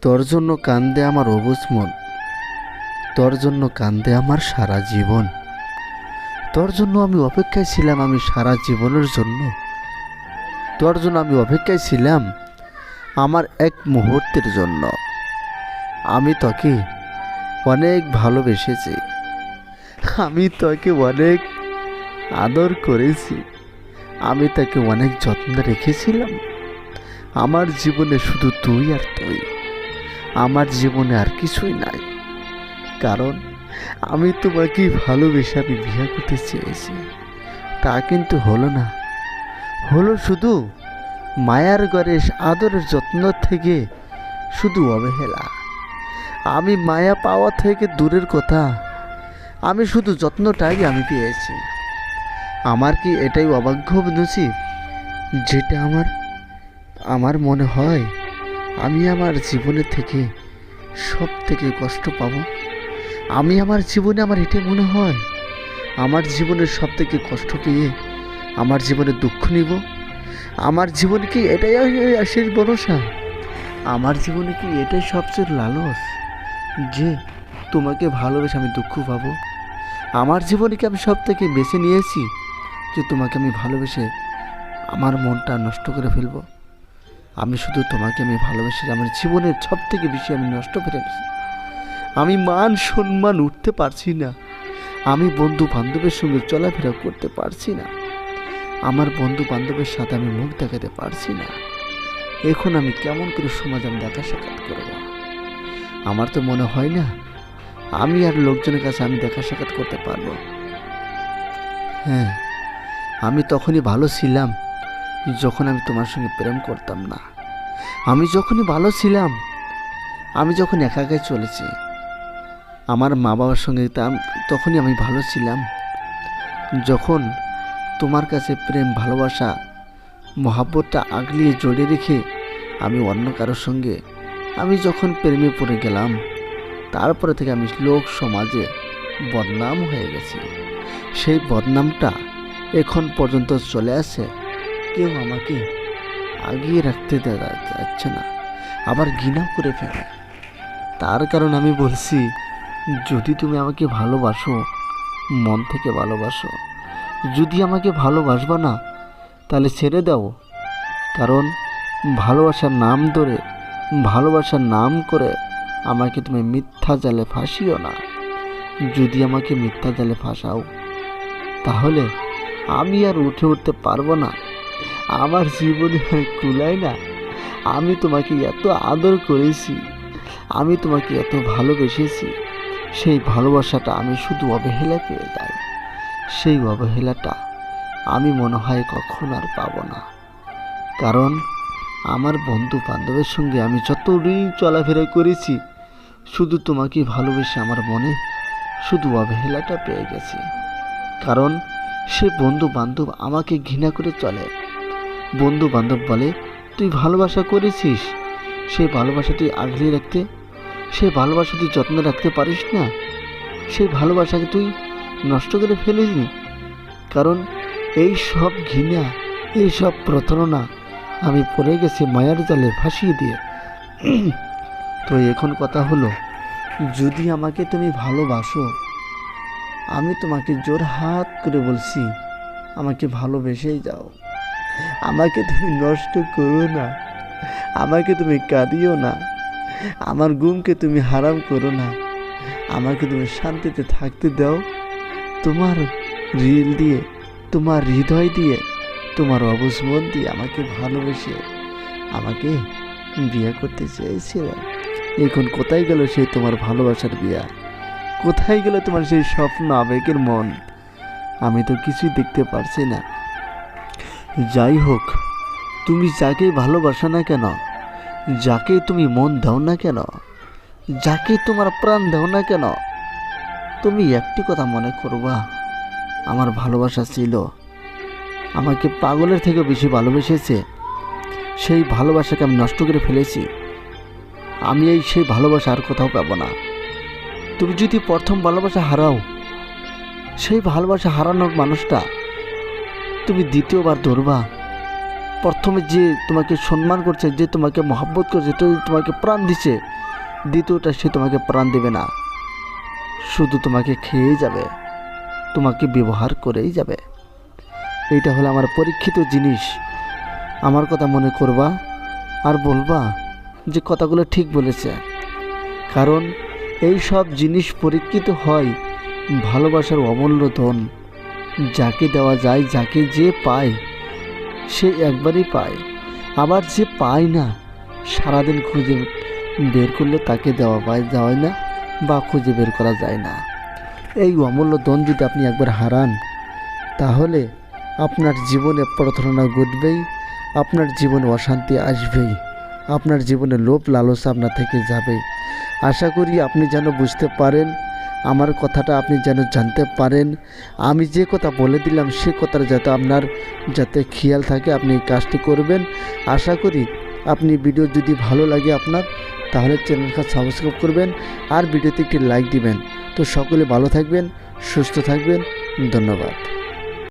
তোর জন্য কান্দে আমার অবুঝ মন, তোর জন্য কান্দে আমার সারা জীবন। তোর জন্য আমি অপেক্ষায় ছিলাম, আমি সারা জীবনের জন্য তোর জন্য আমি অপেক্ষায় ছিলাম আমার এক মুহূর্তের জন্য। আমি তোকে অনেক ভালোবেসেছি, আমি তোকে অনেক আদর করেছি, আমি তাকে অনেক যত্ন রেখেছিলাম। আমার জীবনে শুধু তুই আর তুই, আমার জীবনে আর কিছুই নাই। কারণ আমি তোমাকে ভালোবেসে আমি বিয়ে করতে চেয়েছি, তা কিন্তু হলো না। হলো শুধু মায়ার ঘরে আদরের যত্ন থেকে শুধু অবহেলা। আমি মায়া পাওয়া থেকে দূরের কথা, আমি শুধু যত্নটাই আমি পেয়েছি। আমার কি এটাই অভাগ্য নসিব, যেটা আমার মনে হয় আমি আমার জীবনে থেকে সব থেকে কষ্ট পাবো। আমি আমার জীবনে আমার এটাই মনে হয়, আমার জীবনের সব থেকে কষ্ট পেয়ে আমার জীবনে দুঃখ নিব। আমার জীবনে কি এটাই শেষ ভরসা? আমার জীবনে কি এটাই সবচেয়ে লালস যে তোমাকে ভালোবেসে আমি দুঃখ পাবো? আমার জীবনে কি আমি সব থেকে বেছে নিয়েছি যে তোমাকে আমি ভালোবেসে আমার মনটা নষ্ট করে ফেলবো? আমি শুধু তোমাকে আমি ভালোবেসে আমার জীবনের সব থেকে বেশি আমি নষ্ট করে ফেলেছি। আমি মান সম্মান উঠতে পারছি না, আমি বন্ধু বান্ধবের সঙ্গে চলাফেরা করতে পারছি না, আমার বন্ধু বান্ধবের সাথে আমি মুখ দেখাতে পারছি না। এখন আমি কেমন করে সমাজ আমি দেখা সাক্ষাৎ করবো? আমার তো মনে হয় না আমি আর লোকজনের কাছে আমি দেখা সাক্ষাৎ করতে পারবো। হ্যাঁ, আমি তখনই ভালো ছিলাম যখন আমি তোমার সঙ্গে প্রেম করতাম না। আমি যখনই ভালো ছিলাম, আমি যখন একা একাই চলেছি আমার মা বাবার সঙ্গে, তখনই আমি ভালো ছিলাম। যখন তোমার কাছে প্রেম ভালোবাসা মহাব্বতটা আগলিয়ে জড়িয়ে রেখে আমি অন্য কারোর সঙ্গে আমি যখন প্রেমে পড়ে গেলাম, তারপরে থেকে আমি লোক সমাজে বদনাম হয়ে গেছি। সেই বদনামটা এখন পর্যন্ত চলে আসে। কেউ আমাকে আগিয়ে রাখতে দেওয়া যাচ্ছে না, আবার ঘৃণা করে ফেলে। তার কারণ আমি বলছি, যদি তুমি আমাকে ভালোবাসো, মন থেকে ভালোবাসো, যদি আমাকে ভালোবাসবা না তাহলে ছেড়ে দাও। কারণ ভালোবাসার নাম ধরে, ভালোবাসার নাম করে আমাকে তুমি মিথ্যা জালে ফাঁসিও না। যদি আমাকে মিথ্যা জালে ফাঁসাও তাহলে আমি আর উঠতে পারবো না, আমার জীবনে আর কুলায় না। আমি তোমাকে এত আদর করেছি, আমি তোমাকে এত ভালোবেসেছি, সেই ভালোবাসাটা আমি শুধু অবহেলা পেয়ে যাই। সেই অবহেলাটা আমি মনে হয় কখন আর পাবো না। কারণ আমার বন্ধু বান্ধবের সঙ্গে আমি যতদিন চলাফেরা করেছি, শুধু তোমাকে ভালোবেসে আমার মনে শুধু অবহেলাটা পেয়ে গেছি। কারণ সে বন্ধু বান্ধব আমাকে ঘৃণা করে চলে। বন্ধু বান্ধব বলে, তুই ভালোবাসা করেছিস, সেই ভালোবাসা তুই আগলিয়ে রাখতে, সেই ভালোবাসা তুই যত্ন রাখতে পারিস না, সেই ভালোবাসাকে তুই নষ্ট করে ফেলিসনি। কারণ এই সব ঘৃণা, এই সব প্রতারণা আমি পড়ে গেছি মায়ার জালে ফাঁসিয়ে দিয়ে। তো এখন কথা হলো, যদি আমাকে তুমি ভালোবাসো, আমি তোমাকে জোর হাত করে বলছি আমাকে ভালোবেসেই যাও। আমাকে তুমি নষ্ট করো না, আমাকে তুমি কাঁদিও না, আমার ঘুমকে তুমি হারাম করো না, আমাকে তুমি শান্তিতে থাকতে দাও। তোমার রিল দিয়ে, তোমার হৃদয় দিয়ে, তোমার অবুঝ মন দিয়ে আমাকে ভালোবেসে আমাকে বিয়ে করতে চেয়েছিলে। এখন কোথায় গেল সেই তোমার ভালোবাসার বিয়া? কোথায় গেল তোমার সেই স্বপ্ন আবেগের মন? আমি তো কিছুই দেখতে পারছি না। যাই হোক, তুমি যাকেই ভালোবাসো না কেন, যাকে তুমি মন দাও না কেন, যাকে তোমার প্রাণ দাও না কেন, তুমি একটি কথা মনে করবা, আমার ভালোবাসা ছিল, আমাকে পাগলের থেকে বেশি ভালোবেসেছে। সেই ভালোবাসাকে আমি নষ্ট করে ফেলেছি। আমি সেই ভালোবাসা আর কোথাও পাবো না। তুমি যদি প্রথম ভালোবাসা হারাও, সেই ভালোবাসা হারানোর মানুষটা তুমি দ্বিতীয়বার ধরবা, প্রথমে যে তোমাকে সম্মান করছে, যে তোমাকে মহব্বত করছে, যে তোমাকে প্রাণ দিচ্ছে, দ্বিতীয়টা সে তোমাকে প্রাণ দেবে না, শুধু তোমাকে খেয়েই যাবে, তোমাকে ব্যবহার করেই যাবে। এইটা হলো আমার পরীক্ষিত জিনিস। আমার কথা মনে করবা আর বলবা যে কথাগুলো ঠিক বলেছে। কারণ এই সব জিনিস পরীক্ষিত হয় ভালোবাসার অমূল্য ধন। যাকে দেওয়া যায়, যাকে যে পায় সে একবারই পায়, আবার যে পায় না সারাদিন খুঁজে বের করলে তাকে যায় না বা খুঁজে বের করা যায় না। এই অমূল্য ধন যদি আপনি একবার হারান তাহলে আপনার জীবনে প্রতারণা ঘটবেই, আপনার জীবনে অশান্তি আসবেই, আপনার জীবনে লোভ লালসা আপনার থেকে যাবে। আশা করি আপনি যেন বুঝতে পারেন, আমার কথাটা আপনি যেন জানতে পারেন। আমি যে কথা বলে দিলাম সে কথাটা যাতে খেয়াল থাকে, আপনি এই কাজটি করবেন। আশা করি আপনি ভিডিও যদি ভালো লাগে আপনার, তাহলে চ্যানেলটা সাবস্ক্রাইব করবেন আর ভিডিওতে একটি লাইক দিবেন। তো সকলে ভালো থাকবেন, সুস্থ থাকবেন, ধন্যবাদ।